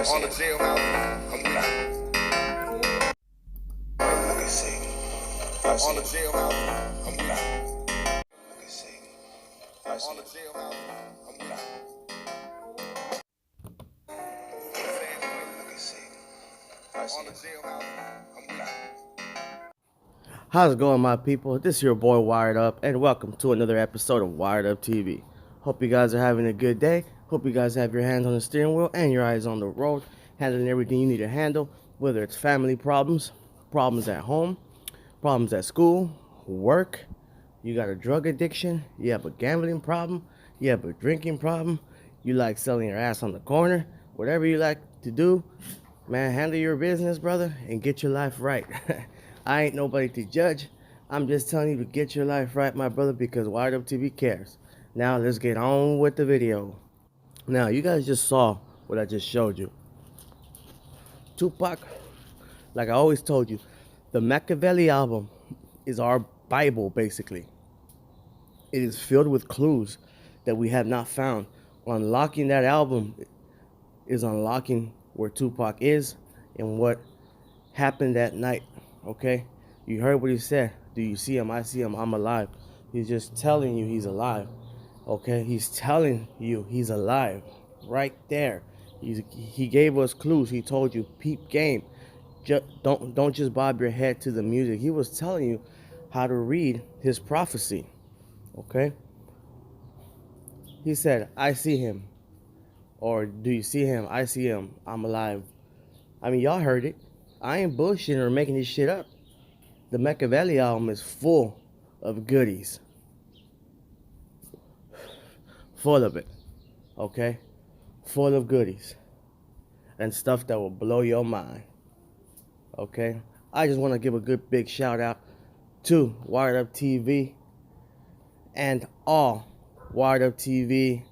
On the jailhouse, I'm black. Let me see. On the jailhouse, I'm black. Let me see. On the jailhouse, I'm black. Let me see. On the jailhouse, I'm black. How's it going, my people? This is your boy Wired Up, and welcome to another episode of Wired Up TV. Hope you guys are having a good day. Hope you guys have your hands on the steering wheel and your eyes on the road, handling everything you need to handle, whether it's family problems, problems at home, problems at school, work, you got a drug addiction, you have a gambling problem, you have a drinking problem, you like selling your ass on the corner, whatever you like to do, man, handle your business, brother, and get your life right. I ain't nobody to judge. I'm just telling you to get your life right, my brother, because Wired Up TV cares. Now, let's get on with the video. Now, you guys just saw what I just showed you. Tupac, like I always told you, the Makaveli album is our Bible, basically. It is filled with clues that we have not found. Unlocking that album is unlocking where Tupac is and what happened that night. Okay, you heard what he said. Do you see him? I see him. I'm alive. He's just telling you he's alive. Okay, he's telling you he's alive right there. He gave us clues. He told you, peep game. Don't just bob your head to the music. He was telling you how to read his prophecy. Okay, he said, I see him. Or do you see him? I see him. I'm alive. I mean, y'all heard it. I ain't bullshitting or making this shit up. The Makaveli album is full of goodies. Full of it. Okay? Full of goodies. And stuff that will blow your mind. Okay? I just want to give a good big shout out to Wired Up TV and all Wired Up TV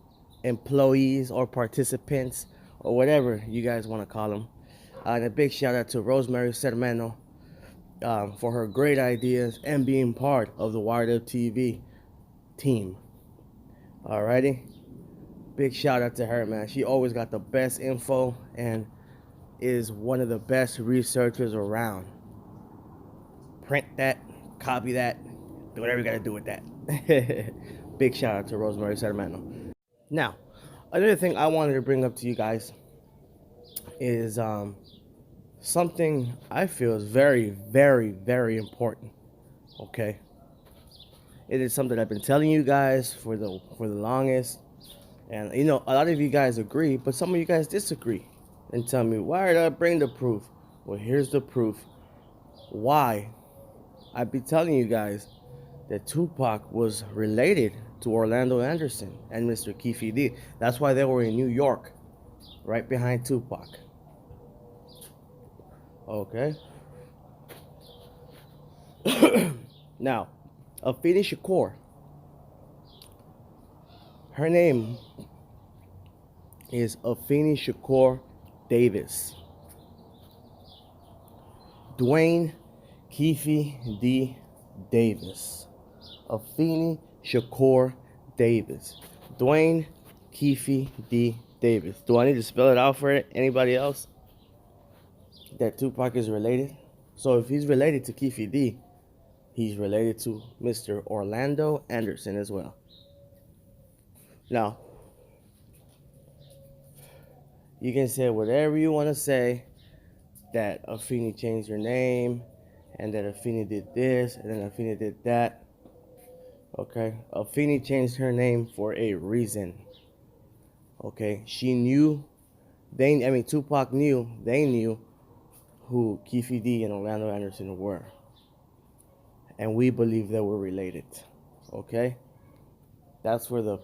employees or participants or whatever you guys want to call them. And a big shout out to Rosemary Sermeno for her great ideas and being part of the Wired Up TV team. Alrighty? Big shout out to her, man. She always got the best info and is one of the best researchers around. Print that, copy that, do whatever you gotta do with that. Big shout out to Rosemary Sermeno. Now, another thing I wanted to bring up to you guys is something I feel is very, very, very important. Okay, it is something I've been telling you guys for the longest, and you know, a lot of you guys agree, but some of you guys disagree and tell me, why did I bring the proof? Well, here's the proof. Why I be telling you guys that Tupac was related to Orlando Anderson and Mr. Keefe D. That's why they were in New York, right behind Tupac. Okay. Now, Afeni Shakur, her name is Afeni Shakur Davis. Dwayne Keefe D. Davis. Afeni Shakur Davis. Dwayne Keefe D. Davis. Do I need to spell it out for anybody else? That Tupac is related. So if he's related to Keefe D, he's related to Mr. Orlando Anderson as well. Now, you can say whatever you want to say, that Afeni changed her name, and that Afeni did this, and then Afeni did that. Okay, Afeni changed her name for a reason. Okay, she knew, Tupac knew, they knew who Keefe D and Orlando Anderson were. And we believe they were related. Okay? That's where the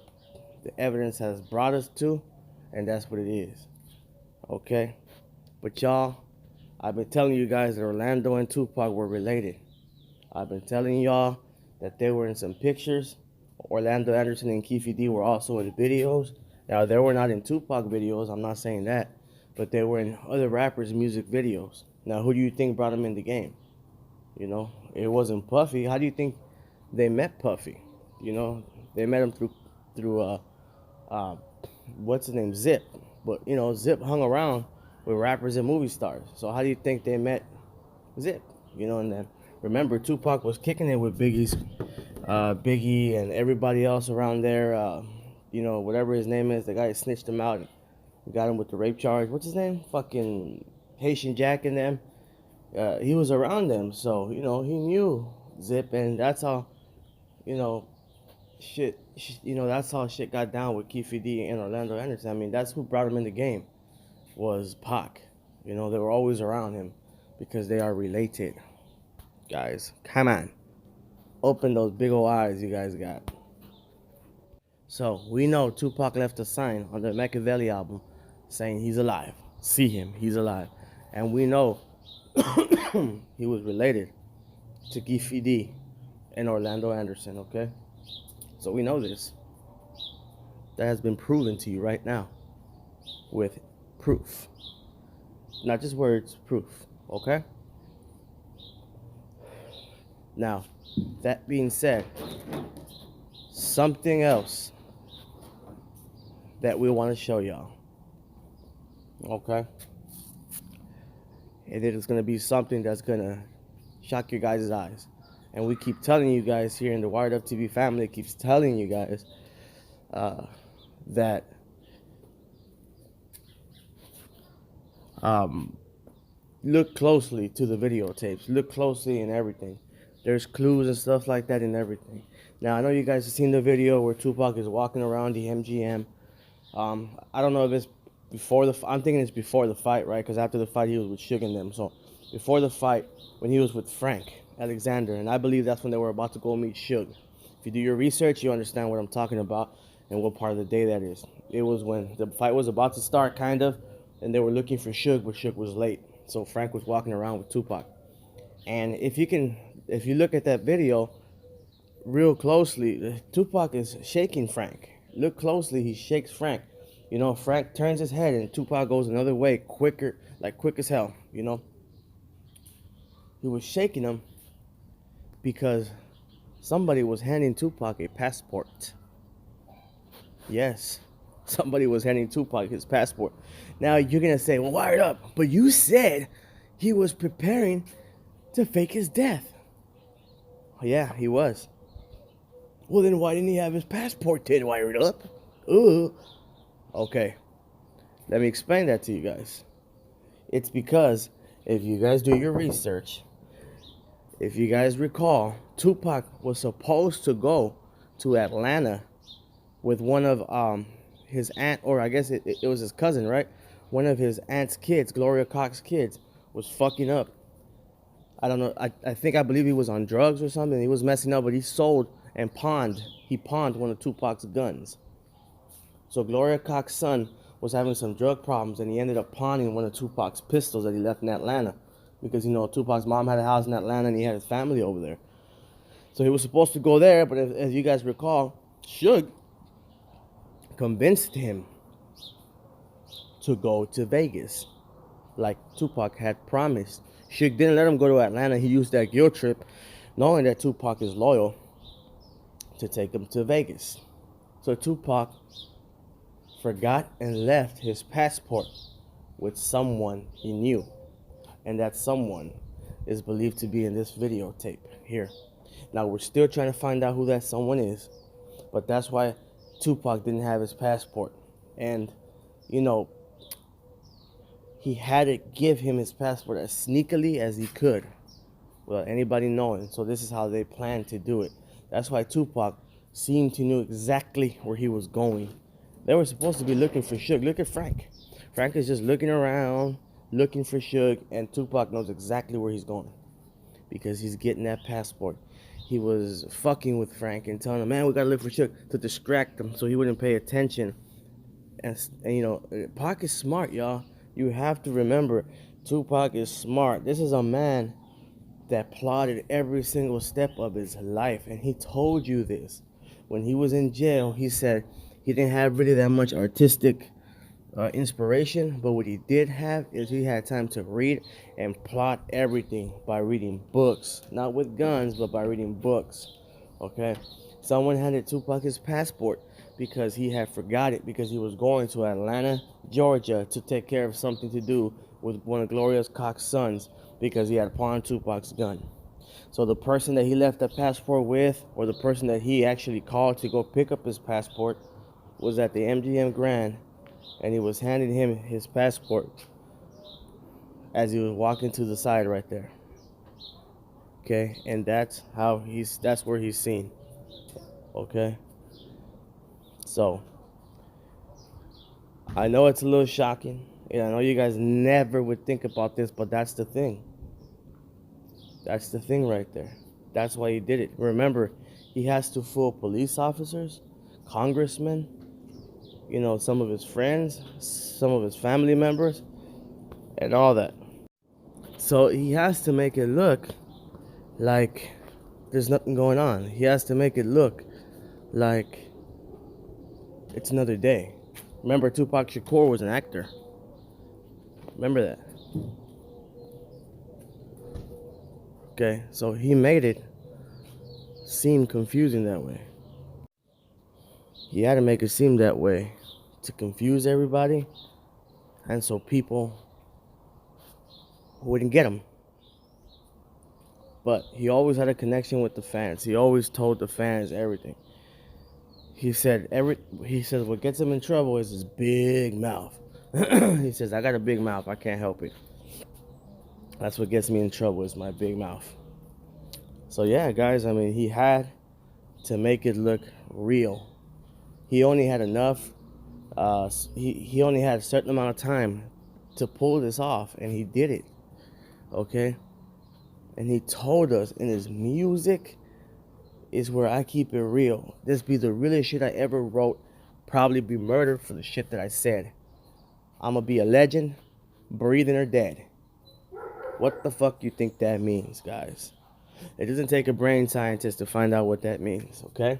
evidence has brought us to, and that's what it is. Okay? But y'all, I've been telling you guys that Orlando and Tupac were related. I've been telling y'all that they were in some pictures. Orlando Anderson and Keefe D were also in videos. Now, they were not in Tupac videos, I'm not saying that, but they were in other rappers' music videos. Now, who do you think brought them in the game? You know, it wasn't Puffy. How do you think they met Puffy? You know, they met him through what's his name, Zip. But, you know, Zip hung around with rappers and movie stars. So how do you think they met Zip? You know, and then remember Tupac was kicking it with Biggie and everybody else around there. You know, whatever his name is, the guy snitched him out. We got him with the rape charge. What's his name? Fucking Haitian Jack and them. He was around them, so you know he knew Zip, and that's how, you know, that's how shit got down with Keefe D and Orlando Anderson. I mean, that's who brought him in the game, was Pac. You know, they were always around him because they are related. Guys, come on, open those big old eyes you guys got. So we know Tupac left a sign on the Makaveli album saying he's alive. See him, he's alive. And we know he was related to Keefe D and Orlando Anderson, okay? So we know this. That has been proven to you right now with proof. Not just words, proof, okay? Now, that being said, something else that we want to show y'all, okay? And it is going to be something that's going to shock your guys' eyes. And we keep telling you guys here in the Wired Up TV family, keeps telling you guys that look closely to the videotapes. Look closely in everything. There's clues and stuff like that in everything. Now, I know you guys have seen the video where Tupac is walking around the MGM. I don't know if it's before I'm thinking it's before the fight, right? Because after the fight, he was with Suge and them. So, before the fight, when he was with Frank Alexander, and I believe that's when they were about to go meet Suge. If you do your research, you understand what I'm talking about and what part of the day that is. It was when the fight was about to start, kind of, and they were looking for Suge, but Suge was late. So Frank was walking around with Tupac. And if you look at that video real closely, Tupac is shaking Frank. Look closely, he shakes Frank. You know, Frank turns his head and Tupac goes another way, quick as hell, you know. He was shaking him because somebody was handing Tupac a passport. Yes, somebody was handing Tupac his passport. Now you're going to say, well, Wired Up, but you said he was preparing to fake his death. Yeah, he was. Well, then why didn't he have his passport then, Wired Up? Ooh. Okay, let me explain that to you guys. It's because if you guys do your research, if you guys recall, Tupac was supposed to go to Atlanta with one of his aunt, or I guess it was his cousin, right? One of his aunt's kids, Gloria Cox's kids, was fucking up. I don't know. I believe he was on drugs or something. He was messing up, but he pawned one of Tupac's guns. So Gloria Cox's son was having some drug problems, and he ended up pawning one of Tupac's pistols that he left in Atlanta. Because, you know, Tupac's mom had a house in Atlanta, and he had his family over there. So he was supposed to go there, but as you guys recall, Suge convinced him to go to Vegas, like Tupac had promised. Suge didn't let him go to Atlanta. He used that guilt trip, knowing that Tupac is loyal, to take him to Vegas. So Tupac forgot and left his passport with someone he knew. And that someone is believed to be in this videotape here. Now, we're still trying to find out who that someone is. But that's why Tupac didn't have his passport. And, you know, he had to give him his passport as sneakily as he could without anybody knowing. So this is how they planned to do it. That's why Tupac seemed to know exactly where he was going. They were supposed to be looking for Suge. Look at Frank. Frank is just looking around, looking for Suge, and Tupac knows exactly where he's going because he's getting that passport. He was fucking with Frank and telling him, man, we gotta look for Suge, to distract him so he wouldn't pay attention. And you know, Pac is smart, y'all. You have to remember, Tupac is smart. This is a man that plotted every single step of his life, and he told you this. When he was in jail, he said he didn't have really that much artistic inspiration, but what he did have is he had time to read and plot everything by reading books. Not with guns, but by reading books. Okay? Someone handed Tupac his passport because he had forgot it because he was going to Atlanta, Georgia to take care of something to do with one of Gloria's Cox's sons because he had pawned Tupac's gun. So the person that he left the passport with, or the person that he actually called to go pick up his passport, was at the MGM Grand, and he was handing him his passport as he was walking to the side right there. Okay, and that's where he's seen. Okay, so I know it's a little shocking, and I know you guys never would think about this, but that's the thing. That's the thing right there. That's why he did it. Remember, he has to fool police officers, congressmen, you know, some of his friends, some of his family members, and all that. So he has to make it look like there's nothing going on. He has to make it look like it's another day. Remember, Tupac Shakur was an actor. Remember that. Okay, so he made it seem confusing that way. He had to make it seem that way to confuse everybody, and so people wouldn't get him. But he always had a connection with the fans. He always told the fans everything. He said what gets him in trouble is his big mouth. He says, I got a big mouth, I can't help it. That's what gets me in trouble, is my big mouth. So yeah, guys, I mean, he had to make it look real. He only had enough, he only had a certain amount of time to pull this off, and he did it, okay? And he told us in his music is where I keep it real. This be the realest shit I ever wrote, probably be murdered for the shit that I said. I'ma be a legend, breathing or dead. What the fuck you think that means, guys? It doesn't take a brain scientist to find out what that means, okay?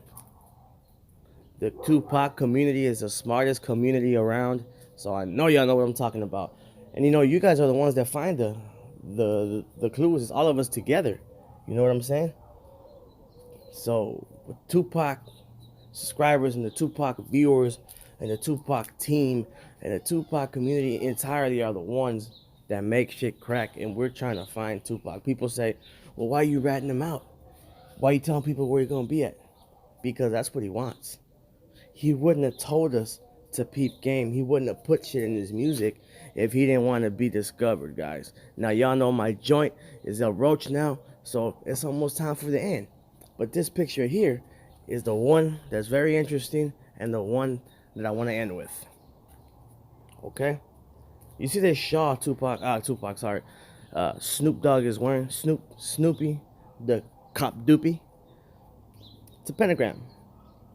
The Tupac community is the smartest community around, so I know y'all know what I'm talking about. And you know, you guys are the ones that find the clues. It's all of us together. You know what I'm saying? So, with Tupac subscribers and the Tupac viewers and the Tupac team and the Tupac community entirely are the ones that make shit crack, and we're trying to find Tupac. People say, well, why are you ratting him out? Why are you telling people where you're going to be at? Because that's what he wants. He wouldn't have told us to peep game. He wouldn't have put shit in his music if he didn't want to be discovered, guys. Now, y'all know my joint is a roach now, so it's almost time for the end. But this picture here is the one that's very interesting and the one that I want to end with. Okay? You see this shawl Snoop Dogg is wearing? Snoopy, the cop doopy. It's a pentagram.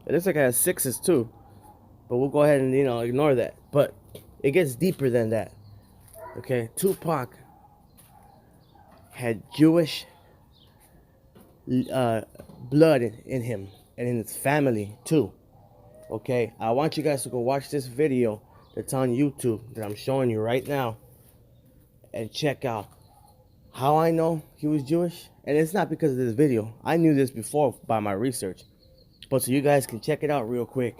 It looks like it has sixes too. But we'll go ahead and, you know, ignore that. But it gets deeper than that. Okay? Tupac had Jewish blood in him and in his family too. Okay? I want you guys to go watch this video that's on YouTube that I'm showing you right now and check out how I know he was Jewish. And it's not because of this video. I knew this before by my research. But so you guys can check it out real quick.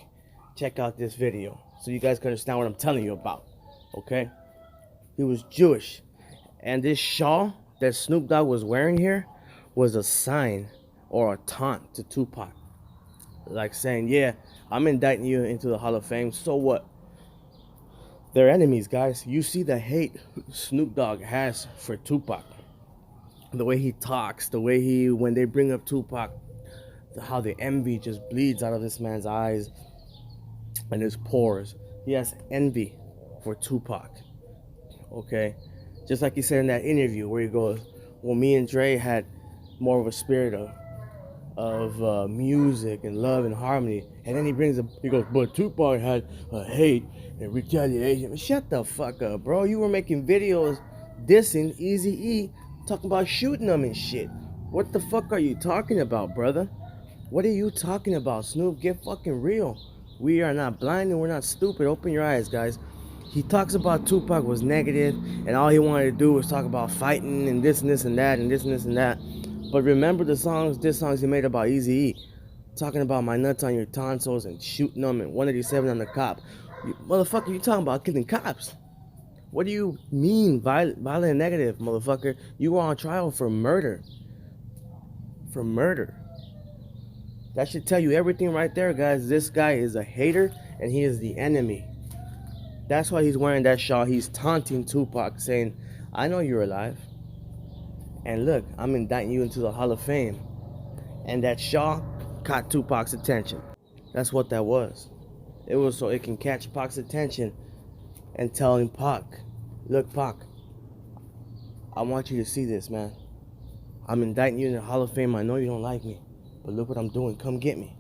Check out this video so you guys can understand what I'm telling you about. Okay? He was Jewish. And this shawl that Snoop Dogg was wearing here was a sign or a taunt to Tupac. Like saying, yeah, I'm indicting you into the Hall of Fame. So what? They're enemies, guys. You see the hate Snoop Dogg has for Tupac. The way he talks, the way when they bring up Tupac, how the envy just bleeds out of this man's eyes and his pores. He has envy for Tupac. Okay? Just like he said in that interview where he goes, well, me and Dre had more of a spirit of music and love and harmony. And then he goes, but Tupac had hate and retaliation. Shut the fuck up, bro. You were making videos dissing Eazy-E, talking about shooting them and shit. What the fuck are you talking about, brother? What are you talking about, Snoop? Get fucking real. We are not blind and we're not stupid. Open your eyes, guys. He talks about Tupac was negative and all he wanted to do was talk about fighting and this and this and that and this and this and that. But remember the diss songs he made about Eazy-E. talking about my nuts on your tonsils and shooting them and 187 on the cop. Motherfucker, you talking about killing cops. What do you mean violent and negative, motherfucker? You were on trial for murder. For murder. That should tell you everything right there, guys. This guy is a hater and he is the enemy. That's why he's wearing that shawl. He's taunting Tupac, saying, I know you're alive. And look, I'm indicting you into the Hall of Fame. And that shawl caught Tupac's attention. That's what that was. It was so it can catch Pac's attention and tell him, Pac, look, Pac, I want you to see this, man. I'm indicting you in the Hall of Fame. I know you don't like me, but look what I'm doing. Come get me.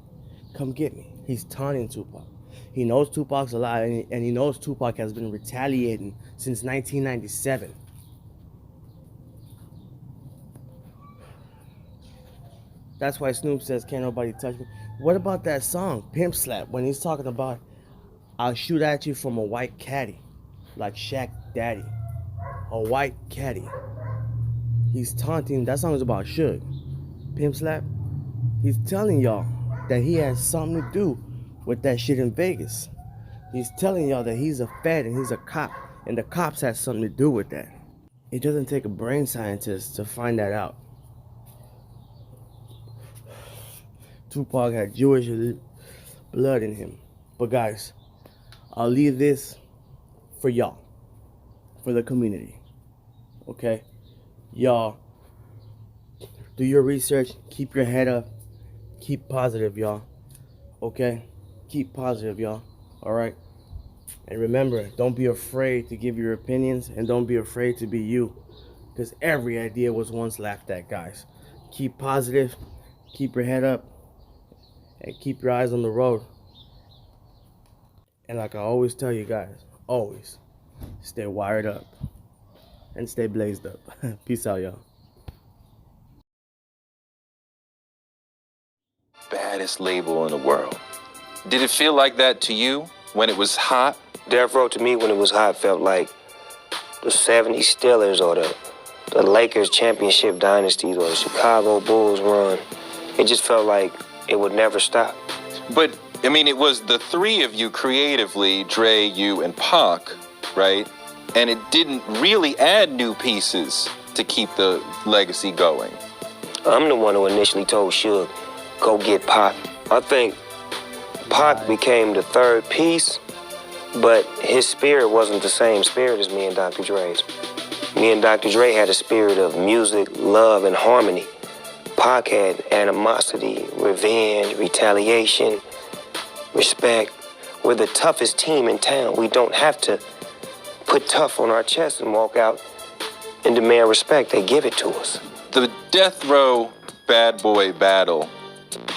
Come get me. He's taunting Tupac. He knows Tupac's alive, and he knows Tupac has been retaliating since 1997. That's why Snoop says, can't nobody touch me. What about that song, Pimp Slap, when he's talking about, I'll shoot at you from a white caddy, like Shaq Daddy. A white caddy. He's taunting. That song is about Suge. Pimp Slap. He's telling y'all that he has something to do with that shit in Vegas. He's telling y'all that he's a fed and he's a cop, and the cops has something to do with that. It doesn't take a brain scientist to find that out. Tupac had Jewish blood in him. But guys, I'll leave this for y'all, for the community. Okay? Y'all, do your research, keep your head up, keep positive, y'all. Okay? Keep positive, y'all. Alright? And remember, don't be afraid to give your opinions, and don't be afraid to be you. Because every idea was once laughed at, guys. Keep positive, keep your head up, and keep your eyes on the road. And like I always tell you guys, always stay wired up and stay blazed up. Peace out, y'all. Baddest label in the world. Did it feel like that to you when it was hot? Death Row to me when it was hot felt like the 70s Steelers or the Lakers championship dynasties or the Chicago Bulls run. It just felt like it would never stop. But, I mean, it was the three of you creatively, Dre, you, and Pac, right? And it didn't really add new pieces to keep the legacy going. I'm the one who initially told Suge, go get Pac. I think Pac became the third piece, but his spirit wasn't the same spirit as me and Dr. Dre's. Me and Dr. Dre had a spirit of music, love, and harmony. Pac had animosity, revenge, retaliation, respect. We're the toughest team in town. We don't have to put tough on our chest and walk out and demand respect. They give it to us. The Death Row Bad Boy battle,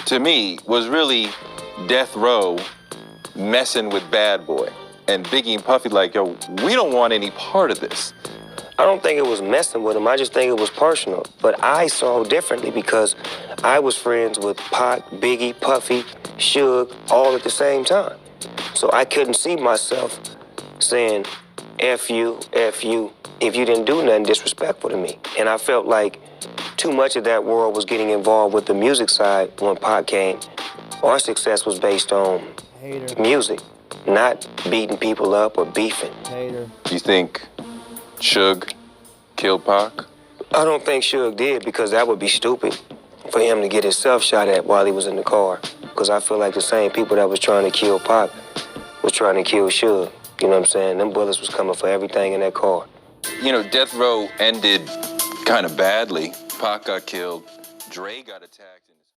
to me, was really Death Row messing with Bad Boy. And Biggie and Puffy like, yo, we don't want any part of this. I don't think it was messing with him. I just think it was personal. But I saw differently because I was friends with Pac, Biggie, Puffy, Suge, all at the same time. So I couldn't see myself saying, F you, if you didn't do nothing disrespectful to me. And I felt like too much of that world was getting involved with the music side when Pac came. Our success was based on music, not beating people up or beefing. Hater. Do you think Suge killed Pac? I don't think Suge did, because that would be stupid for him to get himself shot at while he was in the car. Because I feel like the same people that was trying to kill Pac was trying to kill Suge. You know what I'm saying? Them bullets was coming for everything in that car. You know, Death Row ended kind of badly. Pac got killed. Dre got attacked.